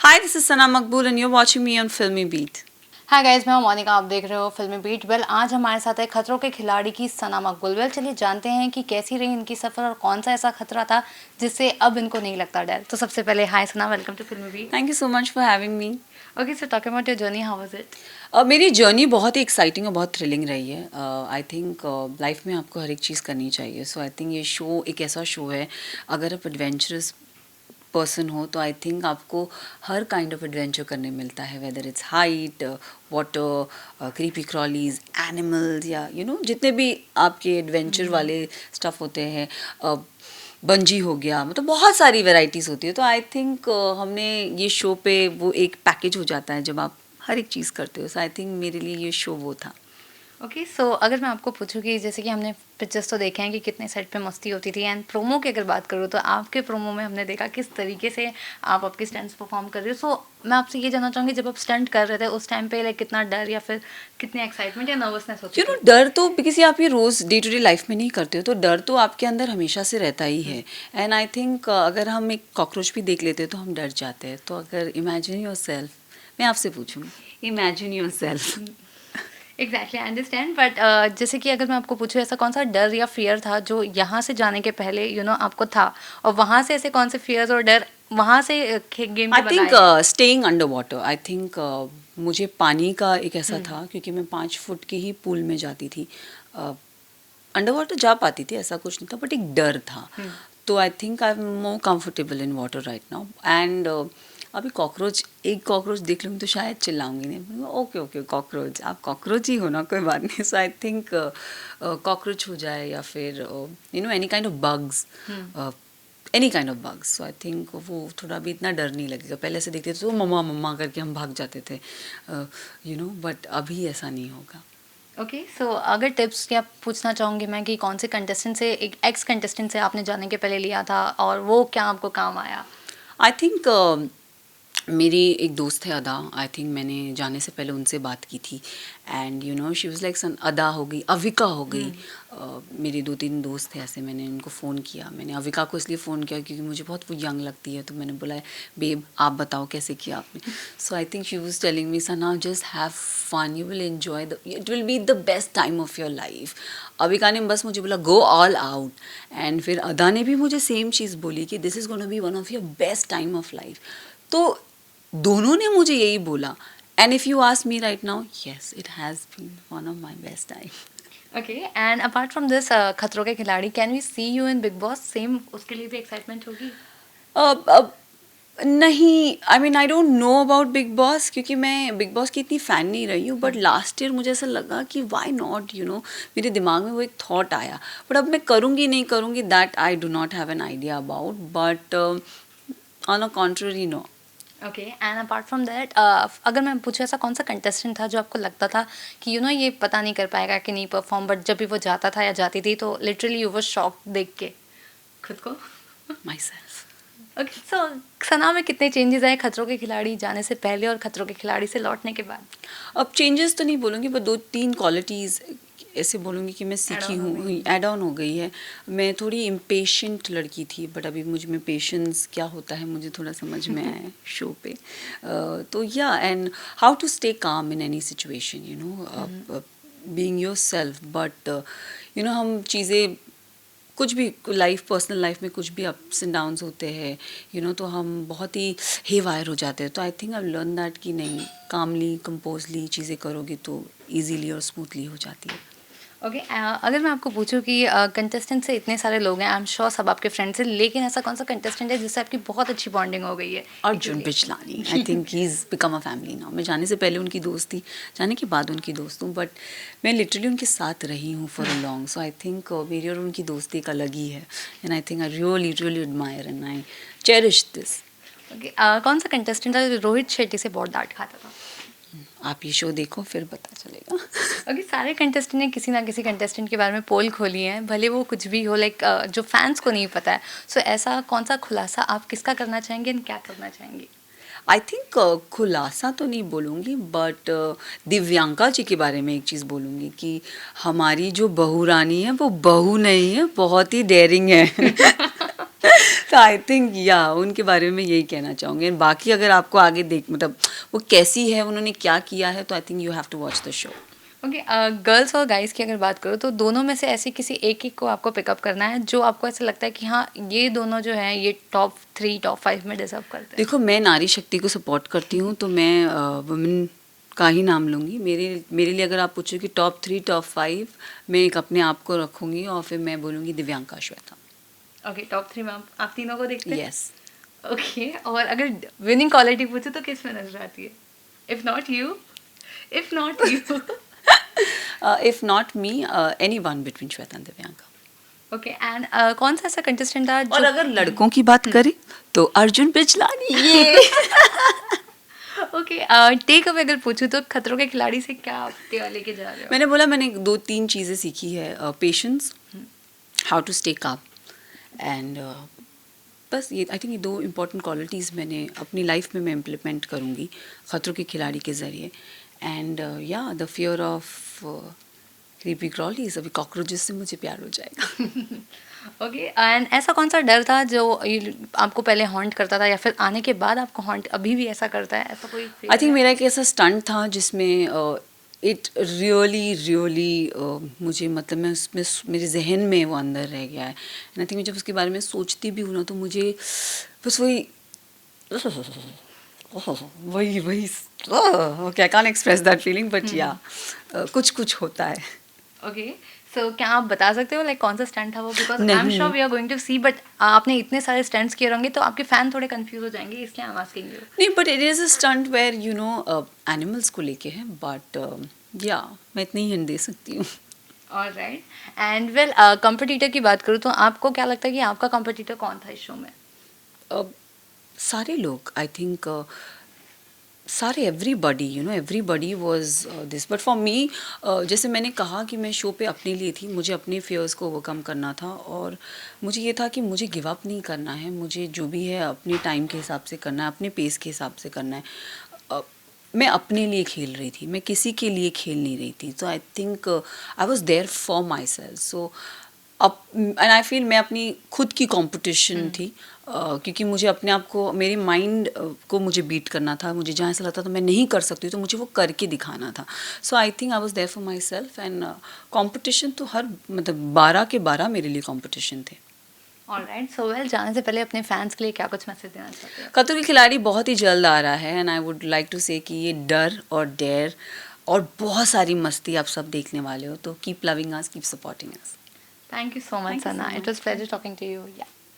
Hi, this is Sana Makbul and you're watching me on Filmy Beat. Hi guys, मैं हूं मोनिका, आप देख रहे हो फिल्मी बीट। वेल, आज हमारे साथ है खतरों के खिलाड़ी की सना मकबूल। वेल, चलिए जानते हैं कि कैसी रही इनकी सफ़र और कौन सा ऐसा खतरा था जिससे अब इनको नहीं लगता डर। तो सबसे पहले hi Sana, welcome to filmy beat. Thank you so much for having me. Okay, so talking about your journey, how was it? मेरी जर्नी बहुत ही एक्साइटिंग और बहुत थ्रिलिंग रही है। आई थिंक लाइफ में आपको हर एक चीज़ करनी चाहिए। सो आई थिंक ये शो एक ऐसा शो है, अगर आप एडवेंचरस पर्सन हो तो आई थिंक आपको हर काइंड ऑफ एडवेंचर करने मिलता है, whether it's height, water, creepy crawlies, animals या जितने भी आपके एडवेंचर वाले स्टफ होते हैं, बंजी हो गया, मतलब बहुत सारी वैरायटीज़ होती है। तो आई थिंक हमने ये शो पे वो एक पैकेज हो जाता है जब आप हर एक चीज़ करते हो। सो आई थिंक मेरे लिए ये शो वो था। ओके, सो अगर मैं आपको पूछूं कि जैसे कि हमने पिक्चर्स तो देखे हैं कि कितने सेट पे मस्ती होती थी, एंड प्रोमो की अगर बात करूँ तो आपके प्रोमो में हमने देखा किस तरीके से आप आपके स्टंट्स परफॉर्म कर रहे हो। सो मैं आपसे ये जानना चाहूँगी, जब आप स्टंट कर रहे थे उस टाइम पे लाइक कितना डर या फिर कितनी एक्साइटमेंट या नर्वसनेस होती थी? डर तो किसी आप ये रोज़ डे टू डे लाइफ में नहीं करते हो, तो डर तो आपके अंदर हमेशा से रहता ही है। एंड आई थिंक अगर हम एक कॉकरोच भी देख लेते हैं तो हम डर जाते हैं। तो अगर इमेजिन योर सेल्फ, मैं आपसे पूछूँगी, imagine yourself. Exactly, I understand, but जैसे कि अगर मैं आपको पूछूं ऐसा कौन सा डर या फियर था जो यहाँ से जाने के पहले आपको था, और वहाँ से ऐसे कौन से फियर्स और डर वहाँ से गेम के आई बाद थिंक आए? Staying under water. I think मुझे पानी का एक ऐसा था, क्योंकि मैं 5 फुट के ही पूल में जाती थी। अंडर वाटर जा पाती थी, ऐसा कुछ नहीं था, बट एक डर था। तो I think I am more comfortable in water right now. And अभी एक कॉकरोच देख लूँगी तो शायद चिल्लाऊंगी नहीं। ओके ओके, कॉकरोच, आप कॉकरोच ही हो ना, कोई बात नहीं। सो आई थिंक कॉकरोच हो जाए या फिर any kind of bugs, any kind of bugs. So I think वो थोड़ा भी इतना डर नहीं लगेगा। पहले से देखते थे तो मम्मा मम्मा करके हम भाग जाते थे, बट अभी ऐसा नहीं होगा। ओके, सो अगर टिप्स क्या पूछना चाहूँगी मैं कि कौन से कंटेस्टेंट से, एक एक्स कंटेस्टेंट से आपने जाने के पहले लिया था और वो क्या आपको काम आया? आई थिंक मेरी एक दोस्त है अदा। आई थिंक मैंने जाने से पहले उनसे बात की थी, एंड शी वाज लाइक, सन अदा हो गई, अविका हो गई। मेरी 2-3 दोस्त थे ऐसे, मैंने उनको फ़ोन किया। मैंने अविका को इसलिए फ़ोन किया क्योंकि मुझे बहुत वो यंग लगती है, तो मैंने बोला बेब आप बताओ कैसे किया आपने। So I think she was telling me, Sana just have fun, you will enjoy it will be the best time of your life. Avika ने बस मुझे बोला गो ऑल आउट, एंड फिर अदा ने भी मुझे सेम चीज़ बोली कि this is gonna be one of your best time of life. तो दोनों ने मुझे यही बोला। And if you ask me right now, yes it has been one of my best time. Okay, and apart from this Khatron Ke Khiladi, can we see you in Bigg Boss? सेम उसके लिए भी एक्साइटमेंट होगी? अब नहीं, I mean I don't know about Bigg Boss, क्योंकि मैं big boss की इतनी फ़ैन नहीं रही हूँ। बट लास्ट ईयर मुझे ऐसा लगा कि वाई नॉट, मेरे दिमाग में वो एक थॉट आया। बट अब मैं करूँगी नहीं करूँगी, that I do not have an idea about, but on a contrary no. Okay, and apart from that, अगर मैं पूछूँ ऐसा कौन सा कंटेस्टेंट था जो आपको लगता था कि ये पता नहीं कर पाएगा कि नहीं परफॉर्म, बट जब भी वो जाता था या जाती थी तो लिटरली यू वर शॉक देख के खुद को? My self. ओके, सो सना में कितने चेंजेस आए खतरों के खिलाड़ी जाने से पहले और खतरों के खिलाड़ी से लौटने के बाद? अब चेंजेस तो नहीं बोलूँगी, बट 2-3 क्वालिटीज़ ऐसे बोलूँगी कि मैं सीखी Add-on हो हूँ, गई। ऐड ऑन हो गई है। मैं थोड़ी इम्पेशेंट लड़की थी, बट अभी मुझ में पेशेंस क्या होता है मुझे थोड़ा समझ में आया है शो पे। तो या, and how to stay calm in any situation, being yourself. But हम चीज़ें कुछ भी लाइफ, पर्सनल लाइफ में कुछ भी अप्स एंड डाउन्स होते हैं, तो हम बहुत ही हे वायर हो जाते हैं। तो I think I learn that कि नहीं, कामली कंपोजली चीज़ें करोगे तो इजीली और स्मूथली हो जाती है। ओके, अगर मैं आपको पूछूं कि कंटेस्टेंट से इतने सारे लोग हैं, आई एम श्योर सब आपके फ्रेंड्स हैं, लेकिन ऐसा कौन सा कंटेस्टेंट है जिससे आपकी बहुत अच्छी बॉन्डिंग हो गई है? Arjun Bijlani, I think he is become a family now. मैं जाने से पहले उनकी दोस्त थी, जाने के बाद उनकी दोस्त हूँ, बट मैं लिटरली उनके साथ रही हूँ for a long. So I think मेरी और उनकी दोस्ती एक अलग ही है, and I think I really really admire and I cherish this. Okay, कौन सा कंटेस्टेंट था जो रोहित शेट्टी से बहुत डांट खाता था? आप ये शो देखो फिर पता चलेगा। ओके, सारे कंटेस्टेंट ने किसी ना किसी कंटेस्टेंट के बारे में पोल खोली है, भले वो कुछ भी हो, लाइक जो फैंस को नहीं पता है। सो ऐसा कौन सा खुलासा आप किसका करना चाहेंगे एंड क्या करना चाहेंगे? आई थिंक खुलासा तो नहीं बोलूँगी, बट दिव्यांका जी के बारे में एक चीज़ बोलूँगी कि हमारी जो बहू रानी है वो बहू नहीं है, बहुत ही डेयरिंग है। तो आई थिंक या उनके बारे में यही कहना चाहूँगी. बाकी अगर आपको आगे देख मतलब वो कैसी है, उन्होंने क्या किया है, तो I think you have to watch the show. Okay, girls और गाइस की अगर बात करो तो दोनों में से ऐसी किसी एक एक को आपको पिकअप करना है जो आपको ऐसा लगता है कि हाँ ये दोनों जो हैं ये टॉप 3 टॉप 5 में डिजर्व करते हैं. देखो मैं नारी शक्ति को सपोर्ट करती हूँ, तो मैं वुमेन का ही नाम लूँगी. मेरे लिए अगर आप पूछो कि टॉप 3 टॉप 5, मैं एक अपने आप को रखूँगी और फिर मैं बोलूँगी दिव्यांका श्वेता. ओके, टॉप 3 में आप तीनों को देखते हैं. यस. ओके, और अगर विनिंग क्वालिटी पूछे तो किस में नजर आती है? If not you if not me, anyone between Shweta and Divyanka. Okay, and कौन सा ऐसा कंटेस्टेंट था और अगर लड़कों की बात करें तो अर्जुन बिजलानी. ये ओके, टेक अवे अगर पूछूं तो खतरों के खिलाड़ी से क्या आप लेके जा रहे हो? मैंने बोला मैंने 2-3 चीज़ें सीखी है. Patience, how to stay calm, and बस ये आई थिंक ये 2 इम्पॉर्टेंट क्वालिटीज़ मैंने अपनी लाइफ में मैं इम्प्लीमेंट करूँगी खतरों के खिलाड़ी के ज़रिए. एंड या द फियर ऑफ क्रीपी क्रॉलीज, अभी कॉकरोचेस से मुझे प्यार हो जाएगा. ओके, एंड ऐसा कौन सा डर था जो आपको पहले हॉन्ट करता था या फिर आने के बाद आपको हॉन्ट अभी भी ऐसा करता है, ऐसा कोई? आई थिंक मेरा एक ऐसा स्टंट था जिसमें इट रियली मुझे मतलब मैं उसमें मेरे जहन में वो अंदर रह गया है. एंड आई थिंक मैं जब उसके बारे में सोचती भी हूँ ना तो मुझे बस वही वही okay, I can't express that feeling, but या कुछ होता है. ओके, सो क्या आप बता सकते हो लाइक कौन सा स्टंट था वो? बिकॉज आई एम नहीं. Sure we are going to see, but आपने इतने सारे स्टंट्स किए होंगे तो आपके फैन थोड़े कंफ्यूज हो जाएंगे, इसलिए आई एम आस्किंग यू. नहीं, but it is a stunt where you know animals को लेके है, बट या मैं इतनी ही हिंट दे सकती हूँ. ऑलराइट, एंड वेल कंपटीटर की बात करूँ तो आपको क्या लगता है कि आपका कंपटीटर कौन था इस शो में? सारे लोग आई थिंक सारे everybody was this, but for me जैसे मैंने कहा कि मैं शो पे अपने लिए थी, मुझे अपने फियर्स को ओवरकम करना था और मुझे ये था कि मुझे गिव अप नहीं करना है, मुझे जो भी है अपने टाइम के हिसाब से करना है, अपने पेस के हिसाब से करना है. मैं अपने लिए खेल रही थी, मैं किसी के लिए खेल नहीं रही थी. तो I think I was there for myself. So अब एंड आई फील मैं अपनी खुद की कंपटीशन थी, क्योंकि मुझे अपने आप को, मेरे माइंड को मुझे बीट करना था. मुझे जहाँ ऐसा लगता था मैं नहीं कर सकती तो मुझे वो करके दिखाना था. So I think I was there for myself. And competition तो हर मतलब 12 के 12 मेरे लिए कॉम्पिटिशन थे. ऑलराइट, सो वेल जाने से पहले अपने फैंस के लिए क्या कुछ मैसेज देना चाहते हो? खतरों के खिलाड़ी बहुत ही जल्द आ रहा है, and I would like to say कि ये डर और डेयर और बहुत सारी मस्ती आप सब देखने वाले हो. तो keep loving us, keep supporting us. Thank you so much, Thank you so Sana. It much. was pleasure talking to you. Yeah.